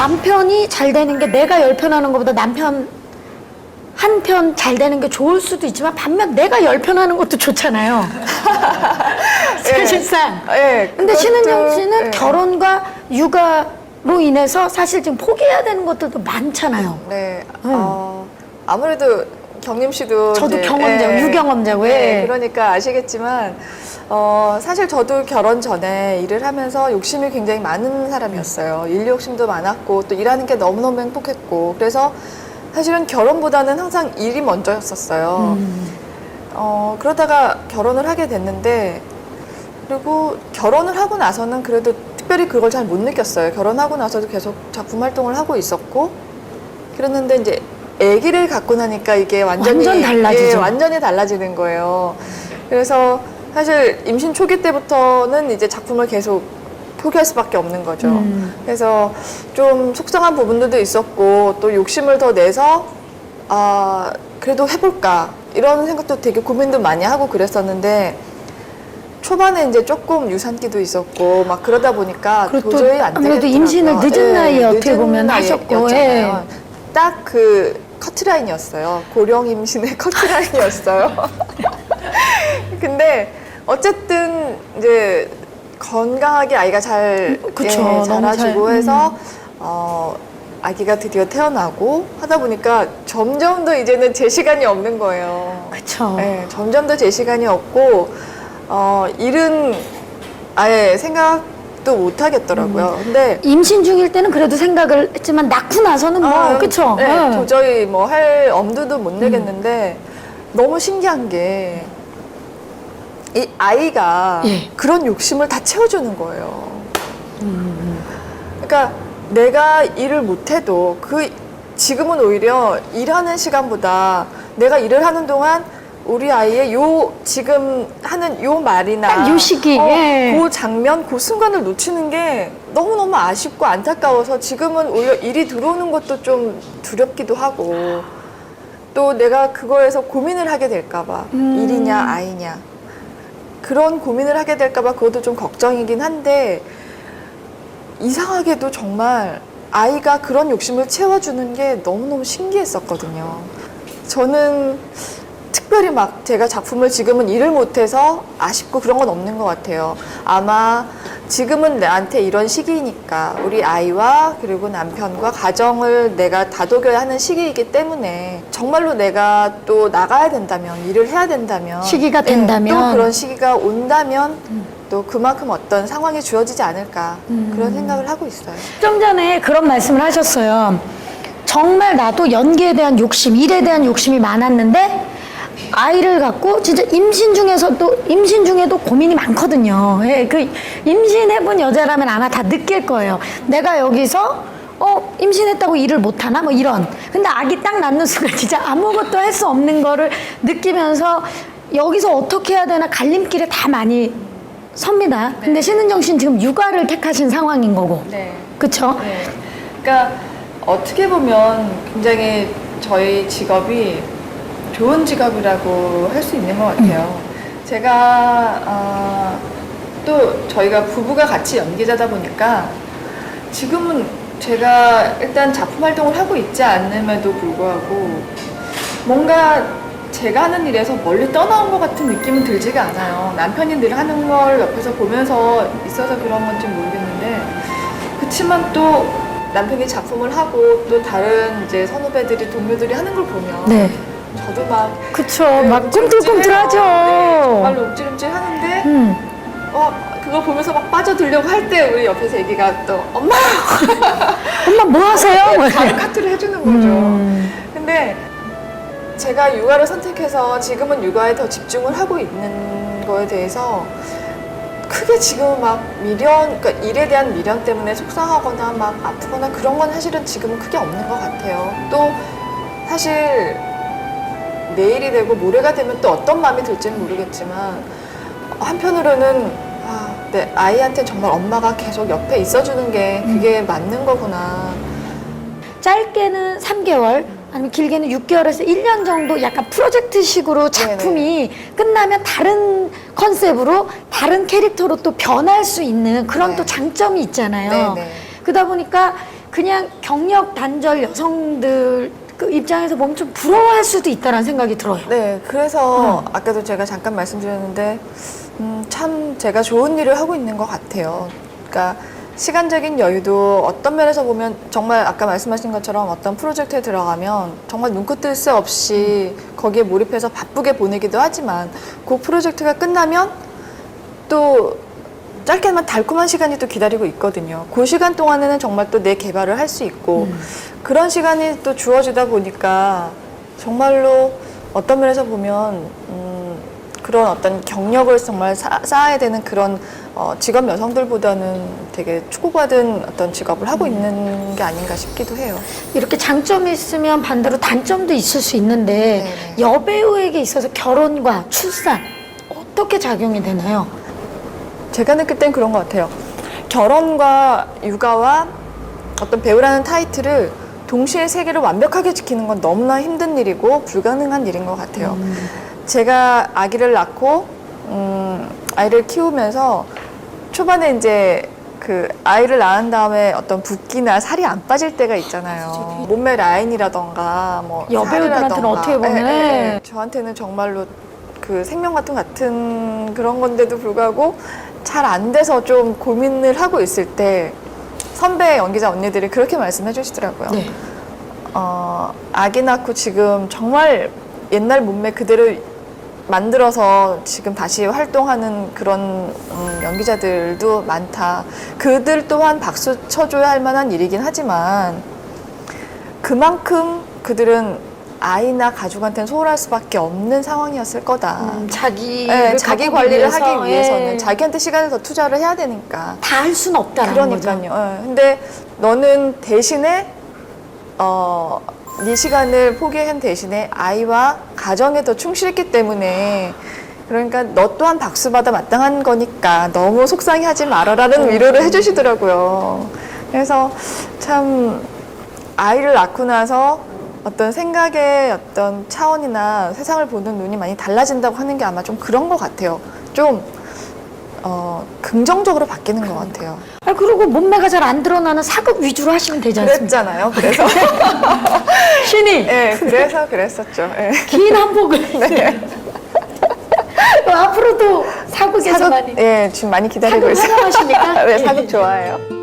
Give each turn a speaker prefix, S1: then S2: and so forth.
S1: 남편이 잘 되는 게 내가 10편 하는 것보다 남편 한 편 잘 되는 게 좋을 수도 있지만 반면 내가 10편 하는 것도 좋잖아요. 사실상.
S2: 예.
S1: 근데 신은정 씨는
S2: 예.
S1: 결혼과 육아로 인해서 사실 지금 포기해야 되는 것들도 많잖아요.
S2: 네. 아무래도 경림 씨도
S1: 저도
S2: 이제,
S1: 경험자고, 유경험자고.
S2: 네, 그러니까 아시겠지만 사실 저도 결혼 전에 일을 하면서 욕심이 굉장히 많은 사람이었어요. 일 욕심도 많았고 또 일하는 게 너무너무 행복했고 그래서 사실은 결혼보다는 항상 일이 먼저였었어요. 그러다가 결혼을 하게 됐는데 그리고 결혼을 하고 나서는 그래도 특별히 그걸 잘 못 느꼈어요. 결혼하고 나서도 계속 작품 활동을 하고 있었고 그랬는데 이제 아기를 갖고 나니까 이게 완전
S1: 달라지죠.
S2: 예, 완전히 달라지는 거예요. 그래서 사실 임신 초기 때부터는 이제 작품을 계속 포기할 수밖에 없는 거죠. 그래서 좀 속상한 부분들도 있었고 또 욕심을 더 내서 그래도 해볼까 이런 생각도 되게 고민도 많이 하고 그랬었는데 초반에 이제 조금 유산기도 있었고 막 그러다 보니까 도저히 안 되겠더라고요.
S1: 아무래도 임신을 늦은 나이에 어떻게 보면 하셨고, 예.
S2: 딱 그 커트라인이었어요. 고령 임신의 커트라인이었어요. 근데 어쨌든 이제 건강하게 아이가 잘
S1: 그쵸,
S2: 예,
S1: 너무
S2: 자라주고 해서 아기가 드디어 태어나고 하다 보니까 점점 더 이제는 제 시간이 없는 거예요.
S1: 그쵸.
S2: 네, 점점 더 제 시간이 없고 일은 아예 생각도 못 하겠더라고요. 근데
S1: 임신 중일 때는 그래도 생각을 했지만 낳고 나서는 뭐 그쵸.
S2: 네,
S1: 예.
S2: 도저히 뭐 할 엄두도 못 내겠는데 너무 신기한 게 이 아이가
S1: 예.
S2: 그런 욕심을 다 채워주는 거예요. 그러니까 내가 일을 못해도 지금은 오히려 일하는 시간보다 내가 일을 하는 동안 우리 아이의 지금 하는 요 말이나
S1: 딱 요 시기, 예.
S2: 그 장면, 그 순간을 놓치는 게 너무너무 아쉽고 안타까워서 지금은 오히려 일이 들어오는 것도 좀 두렵기도 하고 또 내가 그거에서 고민을 하게 될까봐 일이냐 아이냐 그런 고민을 하게 될까봐 그것도 좀 걱정이긴 한데 이상하게도 정말 아이가 그런 욕심을 채워주는 게 너무너무 신기했었거든요. 저는 특별히 막 제가 작품을 지금은 일을 못해서 아쉽고 그런 건 없는 것 같아요. 아마 지금은 나한테 이런 시기니까 우리 아이와 그리고 남편과 가정을 내가 다독여야 하는 시기이기 때문에 정말로 내가 또 나가야 된다면 일을 해야 된다면
S1: 시기가
S2: 예,
S1: 된다면
S2: 또 그런 시기가 온다면 또 그만큼 어떤 상황이 주어지지 않을까 그런 생각을 하고 있어요.
S1: 좀 전에 그런 말씀을 하셨어요. 정말 나도 연기에 대한 욕심, 일에 대한 욕심이 많았는데 아이를 갖고 진짜 임신 중에도 고민이 많거든요. 예, 그 임신해본 여자라면 아마 다 느낄 거예요. 내가 여기서 임신했다고 일을 못하나? 뭐 이런. 근데 아기 딱 낳는 순간 진짜 아무것도 할 수 없는 거를 느끼면서 여기서 어떻게 해야 되나 갈림길에 다 많이 섭니다. 근데 신은정 씨는 지금 육아를 택하신 상황인 거고.
S2: 네.
S1: 그쵸?
S2: 네. 그러니까 어떻게 보면 굉장히 저희 직업이 좋은 직업이라고 할 수 있는 것 같아요. 제가 또 저희가 부부가 같이 연기자다 보니까 지금은 제가 일단 작품 활동을 하고 있지 않음에도 불구하고 뭔가 제가 하는 일에서 멀리 떠나온 것 같은 느낌은 들지가 않아요. 남편이 늘 하는 걸 옆에서 보면서 있어서 그런 건지 모르겠는데 그치만 또 남편이 작품을 하고 또 다른 이제 선후배들이 동료들이 하는 걸 보면
S1: 네.
S2: 저도 막
S1: 그쵸.
S2: 네,
S1: 막 꿈틀꿈틀하죠.
S2: 네, 정말로 움찔움찔 하는데 그거 보면서 막 빠져들려고 할 때 우리 옆에서 애기가 또 엄마!
S1: 엄마 뭐 하세요? 뭐
S2: 바로
S1: 이렇게.
S2: 카트를 해주는 거죠. 근데 제가 육아를 선택해서 지금은 육아에 더 집중을 하고 있는 거에 대해서 크게 지금은 막 그러니까 일에 대한 미련 때문에 속상하거나 막 아프거나 그런 건 사실은 지금은 크게 없는 것 같아요. 또 사실 내일이 되고 모레가 되면 또 어떤 마음이 들지는 모르겠지만 한편으로는 내 아이한테 정말 엄마가 계속 옆에 있어주는 게 그게 맞는 거구나.
S1: 짧게는 3개월 아니면 길게는 6개월에서 1년 정도 약간 프로젝트식으로 작품이 끝나면 다른 컨셉으로 다른 캐릭터로 또 변할 수 있는 그런
S2: 네.
S1: 또 장점이 있잖아요.
S2: 네네.
S1: 그러다 보니까 그냥 경력 단절 여성들 그 입장에서 보면 좀 부러워할 수도 있다는 생각이 들어요.
S2: 네, 그래서 아까도 제가 잠깐 말씀드렸는데 참 제가 좋은 일을 하고 있는 것 같아요. 그러니까 시간적인 여유도 어떤 면에서 보면 정말 아까 말씀하신 것처럼 어떤 프로젝트에 들어가면 정말 눈코 뜰 새 없이 거기에 몰입해서 바쁘게 보내기도 하지만 그 프로젝트가 끝나면 또 짧게만 달콤한 시간이 또 기다리고 있거든요. 그 시간 동안에는 정말 또 내 개발을 할 수 있고 그런 시간이 또 주어지다 보니까 정말로 어떤 면에서 보면 그런 어떤 경력을 정말 쌓아야 되는 그런 직업 여성들보다는 되게 추구받은 어떤 직업을 하고 있는 게 아닌가 싶기도 해요.
S1: 이렇게 장점이 있으면 반대로 단점도 있을 수 있는데
S2: 네네.
S1: 여배우에게 있어서 결혼과 출산 어떻게 작용이 되나요?
S2: 제가 느낄 땐 그런 것 같아요. 결혼과 육아와 어떤 배우라는 타이틀을 동시에 세 개를 완벽하게 지키는 건 너무나 힘든 일이고 불가능한 일인 것 같아요. 제가 아기를 낳고 아이를 키우면서 초반에 이제 그 아이를 낳은 다음에 어떤 붓기나 살이 안 빠질 때가 있잖아요. 몸매 라인이라던가 뭐
S1: 여배우들한테는
S2: 살이라던가.
S1: 어떻게 보면
S2: 저한테는 정말로 그 생명 같은 그런 건데도 불구하고 잘 안 돼서 좀 고민을 하고 있을 때 선배 연기자 언니들이 그렇게 말씀해 주시더라고요.
S1: 네.
S2: 아기 낳고 지금 정말 옛날 몸매 그대로 만들어서 지금 다시 활동하는 그런 연기자들도 많다. 그들 또한 박수 쳐줘야 할 만한 일이긴 하지만 그만큼 그들은 아이나 가족한테는 소홀할 수밖에 없는 상황이었을 거다.
S1: 자기
S2: 자기 관리를 하기 위해서는 자기한테 시간을 더 투자를 해야 되니까.
S1: 다 할 수는 없다라는 거죠.
S2: 그러니까요. 근데 너는 대신에 네 시간을 포기한 대신에 아이와 가정에 더 충실했기 때문에 그러니까 너 또한 박수받아 마땅한 거니까 너무 속상해하지 말아라는 위로를 해주시더라고요. 그래서 참 아이를 낳고 나서 어떤 생각의 어떤 차원이나 세상을 보는 눈이 많이 달라진다고 하는 게 아마 좀 그런 것 같아요. 좀 긍정적으로 바뀌는 것 같아요.
S1: 그리고 몸매가 잘 안 드러나는 사극 위주로 하시면 되지 않습니까?
S2: 그랬잖아요. 그래서
S1: 신이
S2: 네, 그래서 그랬었죠. 네.
S1: 긴 한복을 앞으로도 사극에서 많이
S2: 예, 지금 많이 기다리고
S1: 사극
S2: 있어요.
S1: 활용하십니까?
S2: 네, 사극 좋아해요.